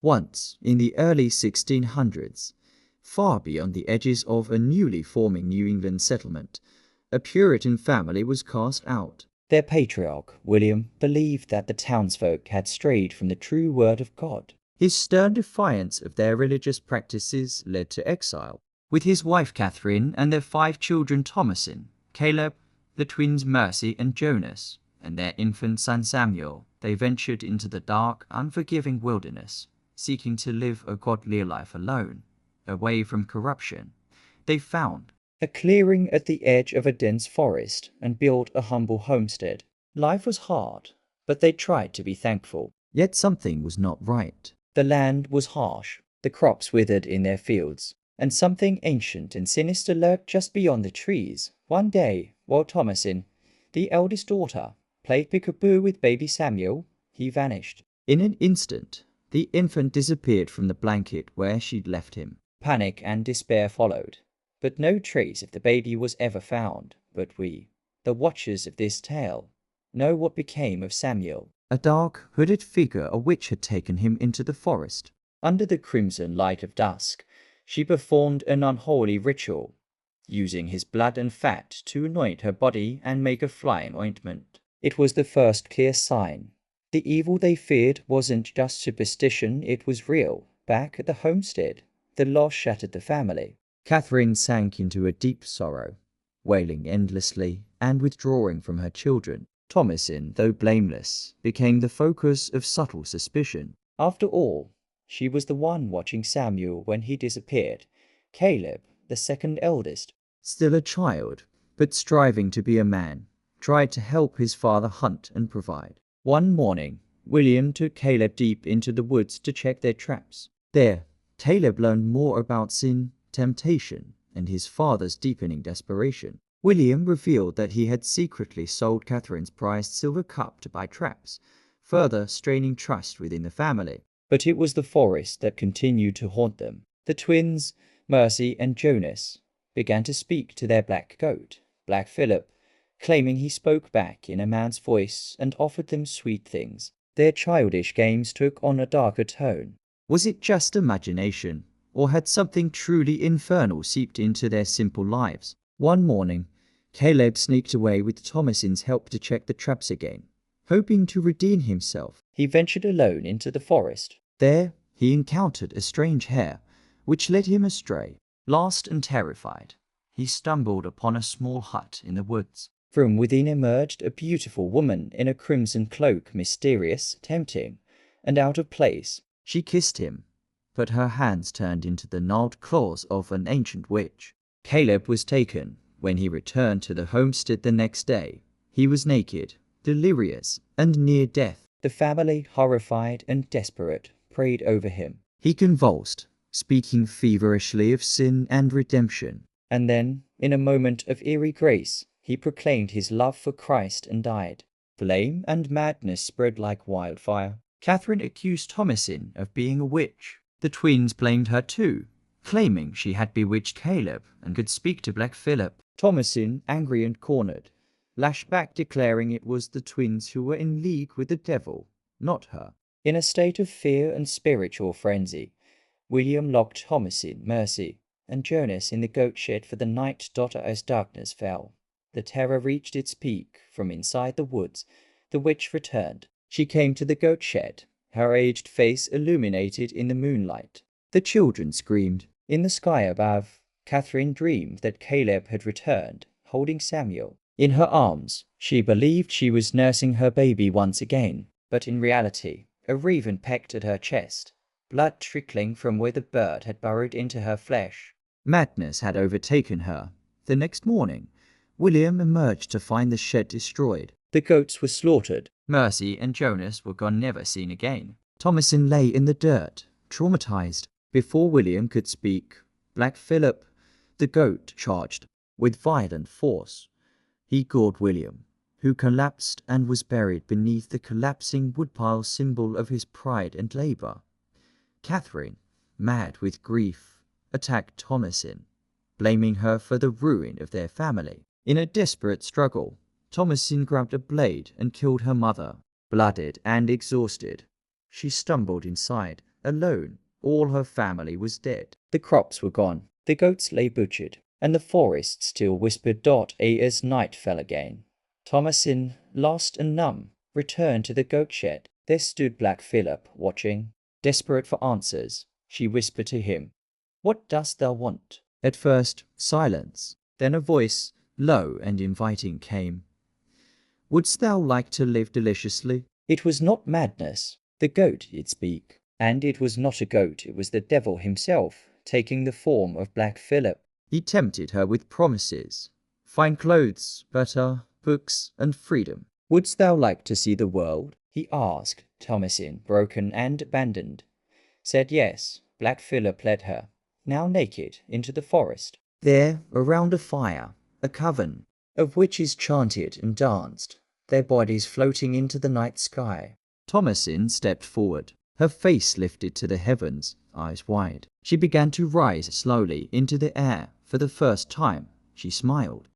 Once, in the early 1600s, far beyond the edges of a newly forming New England settlement, a Puritan family was cast out. Their patriarch, William, believed that the townsfolk had strayed from the true word of God. His stern defiance of their religious practices led to exile. With his wife Catherine and their 5 children Thomasin, Caleb, the twins Mercy and Jonas, and their infant son Samuel, they ventured into the dark, unforgiving wilderness, seeking to live a godly life alone, away from corruption. They found a clearing at the edge of a dense forest and built a humble homestead. Life was hard, but they tried to be thankful. Yet something was not right. The land was harsh, the crops withered in their fields, and something ancient and sinister lurked just beyond the trees. One day, while Thomasin, the eldest daughter, played peekaboo with baby Samuel, he vanished. In an instant, the infant disappeared from the blanket where she'd left him. Panic and despair followed, but no trace of the baby was ever found. But we, the watchers of this tale, know what became of Samuel. A dark, hooded figure, a witch, had taken him into the forest. Under the crimson light of dusk, she performed an unholy ritual, using his blood and fat to anoint her body and make a flying ointment. It was the first clear sign. The evil they feared wasn't just superstition, it was real. Back at the homestead, the loss shattered the family. Catherine sank into a deep sorrow, wailing endlessly and withdrawing from her children. Thomasin, though blameless, became the focus of subtle suspicion. After all, she was the one watching Samuel when he disappeared. Caleb, the second eldest, still a child, but striving to be a man, tried to help his father hunt and provide. One morning, William took Caleb deep into the woods to check their traps. There, Caleb learned more about sin, temptation, and his father's deepening desperation. William revealed that he had secretly sold Catherine's prized silver cup to buy traps, further straining trust within the family. But it was the forest that continued to haunt them. The twins, Mercy and Jonas, began to speak to their black goat, Black Philip, claiming he spoke back in a man's voice and offered them sweet things. Their childish games took on a darker tone. Was it just imagination, or had something truly infernal seeped into their simple lives? One morning, Caleb sneaked away with Thomasin's help to check the traps again. Hoping to redeem himself, he ventured alone into the forest. There, he encountered a strange hare, which led him astray. Lost and terrified, he stumbled upon a small hut in the woods. From within emerged a beautiful woman in a crimson cloak, mysterious, tempting, and out of place. She kissed him, but her hands turned into the gnarled claws of an ancient witch. Caleb was taken. When he returned to the homestead the next day, he was naked, delirious, and near death. The family, horrified and desperate, prayed over him. He convulsed, speaking feverishly of sin and redemption. And then, in a moment of eerie grace, he proclaimed his love for Christ and died. Flame and madness spread like wildfire. Catherine accused Thomasin of being a witch. The twins blamed her too, claiming she had bewitched Caleb and could speak to Black Philip. Thomasin, angry and cornered, lashed back, declaring it was the twins who were in league with the devil, not her. In a state of fear and spiritual frenzy, William locked Thomasin, Mercy, and Jonas in the goat shed for the night. As darkness fell, the terror reached its peak. From inside the woods, the witch returned. She came to the goat shed, her aged face illuminated in the moonlight. The children screamed. In the sky above, Catherine dreamed that Caleb had returned, holding Samuel in her arms. She believed she was nursing her baby once again, but in reality, a raven pecked at her chest, blood trickling from where the bird had burrowed into her flesh. Madness had overtaken her. The next morning, William emerged to find the shed destroyed. The goats were slaughtered. Mercy and Jonas were gone, never seen again. Thomasin lay in the dirt, traumatized. Before William could speak, Black Philip, the goat, charged. With violent force, he gored William, who collapsed and was buried beneath the collapsing woodpile, symbol of his pride and labor. Catherine, mad with grief, attacked Thomasin, blaming her for the ruin of their family. In a desperate struggle, Thomasin grabbed a blade and killed her mother. Blooded and exhausted, she stumbled inside, alone. All her family was dead. The crops were gone. The goats lay butchered, and the forest still whispered as night fell again. Thomasin, lost and numb, returned to the goat shed. There stood Black Philip, watching. Desperate for answers, she whispered to him, "What dost thou want?" At first, silence. Then a voice, low and inviting, came. "Wouldst thou like to live deliciously?" It was not madness. The goat did speak. And it was not a goat, it was the devil himself, taking the form of Black Philip. He tempted her with promises. Fine clothes, butter, books, and freedom. "Wouldst thou like to see the world?" he asked. Thomasin, broken and abandoned, said yes. Black Philip led her, now naked, into the forest. There, around a fire, a coven of witches chanted and danced, their bodies floating into the night sky. Thomasin stepped forward, her face lifted to the heavens, eyes wide. She began to rise slowly into the air. For the first time, she smiled.